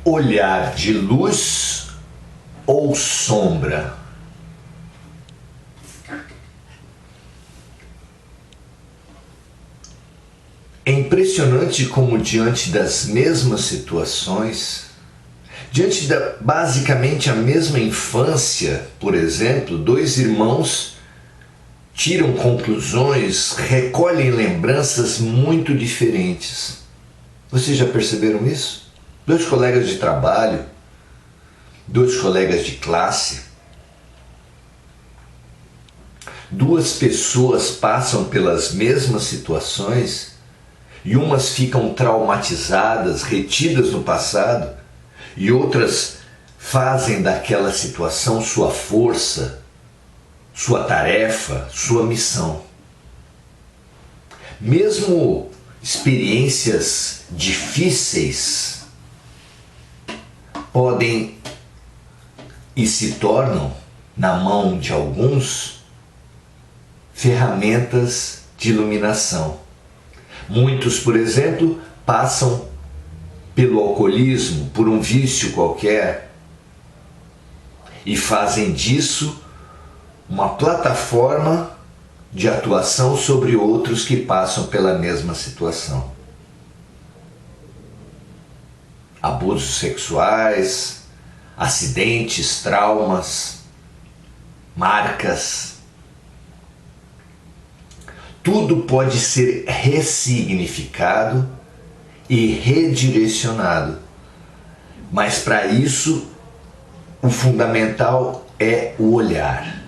olhar de luz ou sombra? É impressionante como diante das mesmas situações, diante da basicamente a mesma infância, por exemplo, dois irmãos tiram conclusões, recolhem lembranças muito diferentes. Vocês já perceberam isso? Dois colegas de trabalho, dois colegas de classe, duas pessoas passam pelas mesmas situações e umas ficam traumatizadas, retidas no passado, e outras fazem daquela situação sua força, sua tarefa, sua missão. Mesmo experiências difíceis podem e se tornam, na mão de alguns, ferramentas de iluminação. Muitos, por exemplo, passam pelo alcoolismo, por um vício qualquer, e fazem disso uma plataforma de atuação sobre outros que passam pela mesma situação. Abusos sexuais, acidentes, traumas, marcas. Tudo pode ser ressignificado e redirecionado. Mas para isso, o fundamental é o olhar.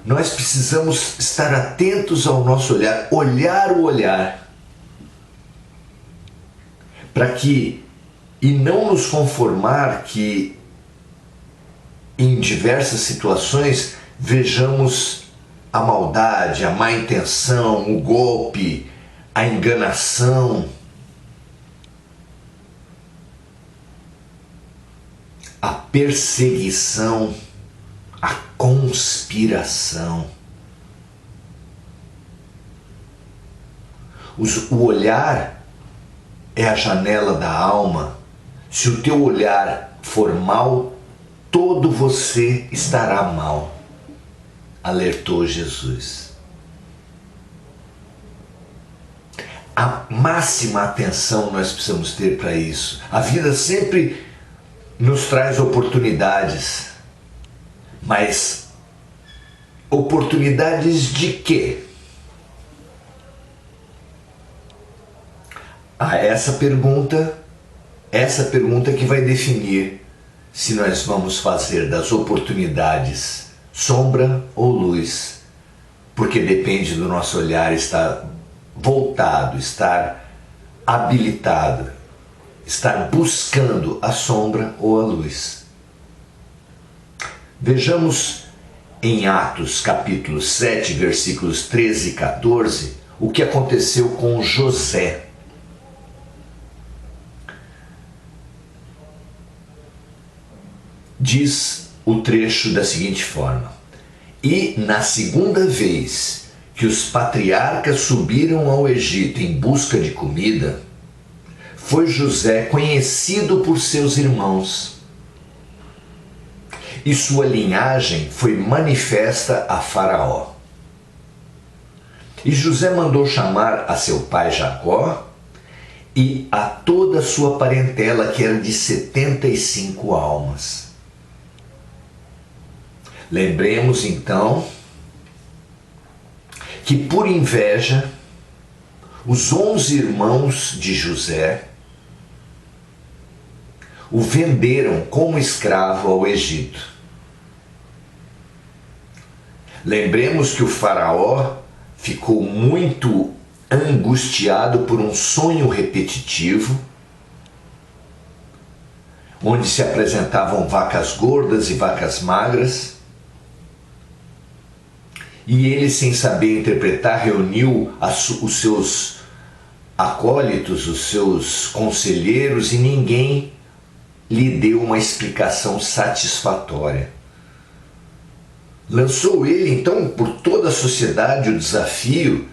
Nós precisamos estar atentos ao nosso olhar, olhar o olhar, para que, e não nos conformar que em diversas situações vejamos a maldade, a má intenção, o golpe, a enganação, a perseguição, a conspiração. O olhar é a janela da alma. Se o teu olhar for mau, todo você estará mal, alertou Jesus. A máxima atenção nós precisamos ter para isso. A vida sempre nos traz oportunidades, mas oportunidades de quê? Essa pergunta que vai definir se nós vamos fazer das oportunidades sombra ou luz, porque depende do nosso olhar estar voltado, estar habilitado, estar buscando a sombra ou a luz. Vejamos em Atos capítulo 7, versículos 13 e 14, o que aconteceu com José. Diz o trecho da seguinte forma: e na segunda vez que os patriarcas subiram ao Egito em busca de comida, foi José conhecido por seus irmãos, e sua linhagem foi manifesta a Faraó. E José mandou chamar a seu pai Jacó e a toda a sua parentela, que era de 75 almas. Lembremos então que por inveja os 11 irmãos de José o venderam como escravo ao Egito. Lembremos que o faraó ficou muito angustiado por um sonho repetitivo, onde se apresentavam vacas gordas e vacas magras, e ele, sem saber interpretar, reuniu os seus acólitos, os seus conselheiros, e ninguém lhe deu uma explicação satisfatória. Lançou ele, então, por toda a sociedade o desafio,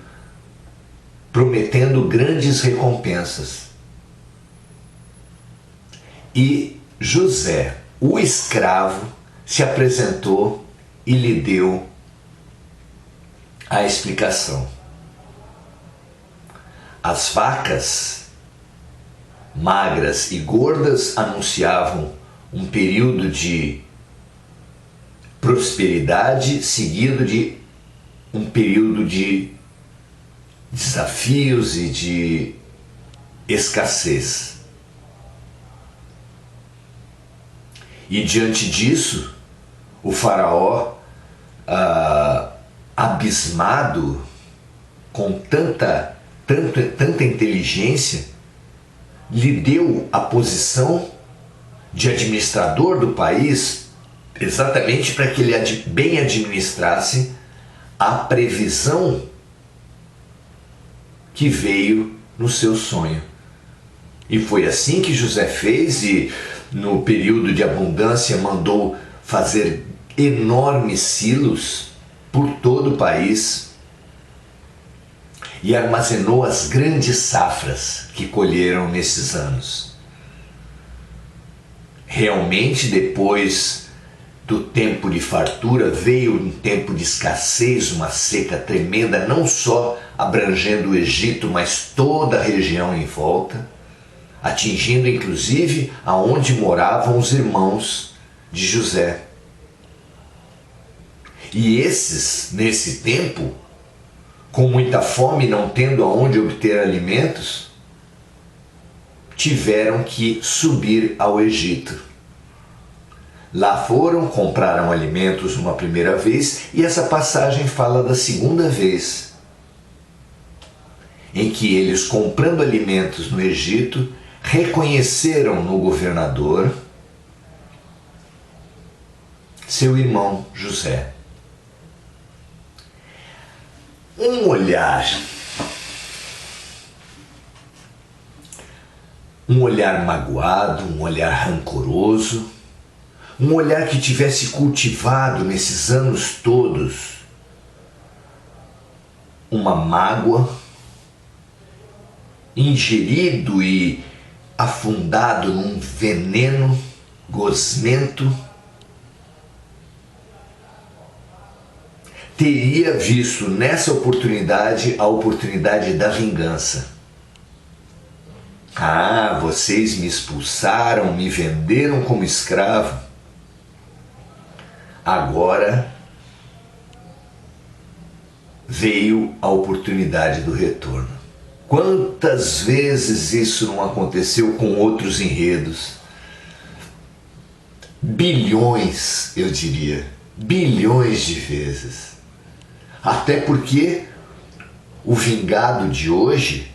prometendo grandes recompensas. E José, o escravo, se apresentou e lhe deu a explicação. As vacas magras e gordas anunciavam um período de prosperidade seguido de um período de desafios e de escassez. E diante disso, o faraó, abismado com tanta inteligência, lhe deu a posição de administrador do país exatamente para que ele bem administrasse a previsão que veio no seu sonho. E foi assim que José fez, e no período de abundância mandou fazer enormes silos por todo o país e armazenou as grandes safras que colheram nesses anos. Realmente, depois do tempo de fartura, veio um tempo de escassez, uma seca tremenda, não só abrangendo o Egito, mas toda a região em volta, atingindo inclusive aonde moravam os irmãos de José. E esses, nesse tempo, com muita fome, não tendo aonde obter alimentos, tiveram que subir ao Egito. Lá foram, compraram alimentos uma primeira vez, e essa passagem fala da segunda vez, em que eles, comprando alimentos no Egito, reconheceram no governador seu irmão José. Um olhar magoado, um olhar rancoroso, um olhar que tivesse cultivado nesses anos todos uma mágoa, ingerido e afundado num veneno gosmento, teria visto nessa oportunidade a oportunidade da vingança. Ah, vocês me expulsaram, me venderam como escravo. Agora veio a oportunidade do retorno. Quantas vezes isso não aconteceu com outros enredos? Bilhões, eu diria, bilhões de vezes. Até porque o vingado de hoje,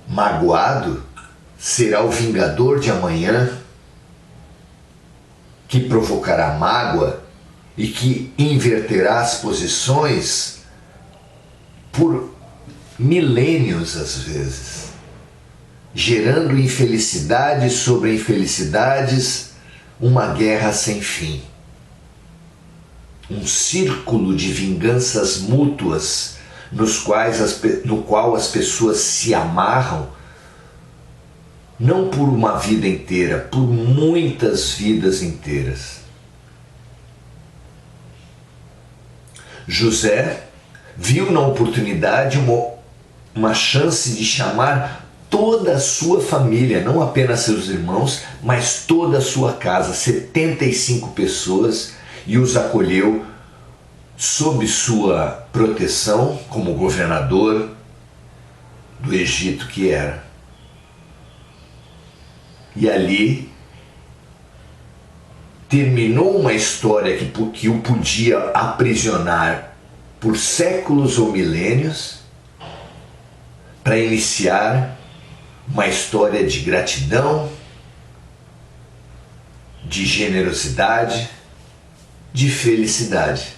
magoado, será o vingador de amanhã, que provocará mágoa e que inverterá as posições por milênios às vezes, gerando infelicidades sobre infelicidades, uma guerra sem fim. Um círculo de vinganças mútuas no qual as pessoas se amarram, não por uma vida inteira, por muitas vidas inteiras. José viu na oportunidade uma chance de chamar toda a sua família, não apenas seus irmãos, mas toda a sua casa, 75 pessoas, e os acolheu sob sua proteção como governador do Egito que era. E ali terminou uma história que o podia aprisionar por séculos ou milênios, para iniciar uma história de gratidão, de generosidade, de felicidade.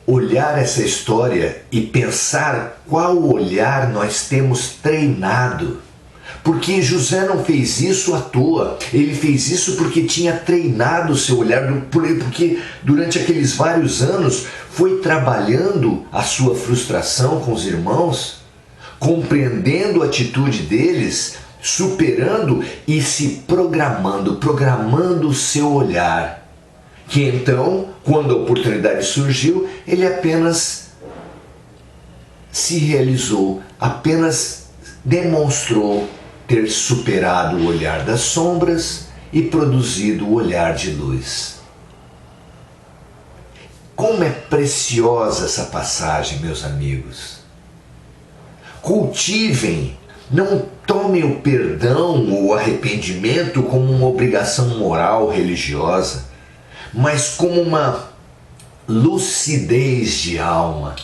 Olhar essa história e pensar qual olhar nós temos treinado. Porque José não fez isso à toa, ele fez isso porque tinha treinado o seu olhar, porque durante aqueles vários anos foi trabalhando a sua frustração com os irmãos, compreendendo a atitude deles, superando e se programando o seu olhar. Que então, quando a oportunidade surgiu, ele apenas se realizou, apenas demonstrou ter superado o olhar das sombras e produzido o olhar de luz. Como é preciosa essa passagem, meus amigos. Cultivem, não tomem o perdão ou o arrependimento como uma obrigação moral religiosa, mas como uma lucidez de alma,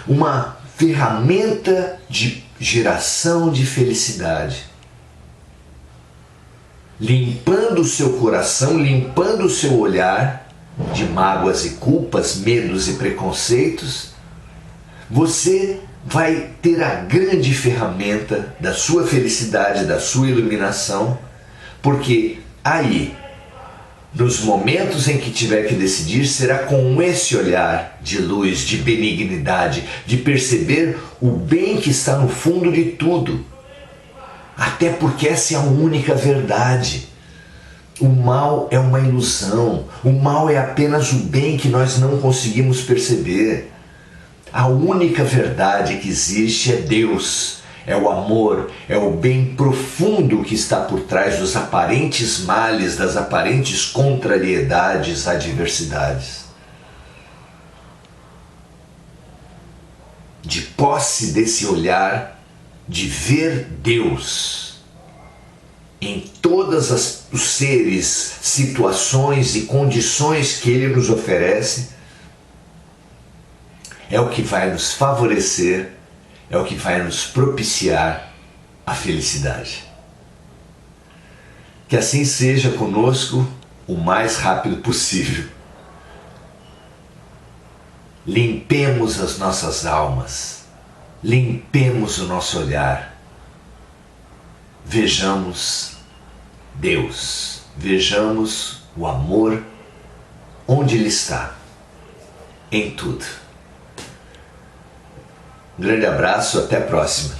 uma ferramenta de geração de felicidade. Limpando o seu coração, limpando o seu olhar de mágoas e culpas, medos e preconceitos, você vai ter a grande ferramenta da sua felicidade, da sua iluminação, porque aí, nos momentos em que tiver que decidir, será com esse olhar de luz, de benignidade, de perceber o bem que está no fundo de tudo. Até porque essa é a única verdade. O mal é uma ilusão, o mal é apenas o bem que nós não conseguimos perceber. A única verdade que existe é Deus, é o amor, é o bem profundo que está por trás dos aparentes males, das aparentes contrariedades, adversidades. De posse desse olhar, de ver Deus em todas os seres, situações e condições que Ele nos oferece, é o que vai nos favorecer, é o que vai nos propiciar a felicidade. Que assim seja conosco o mais rápido possível. Limpemos as nossas almas, limpemos o nosso olhar, vejamos Deus, vejamos o amor onde Ele está, em tudo. Um grande abraço, até a próxima.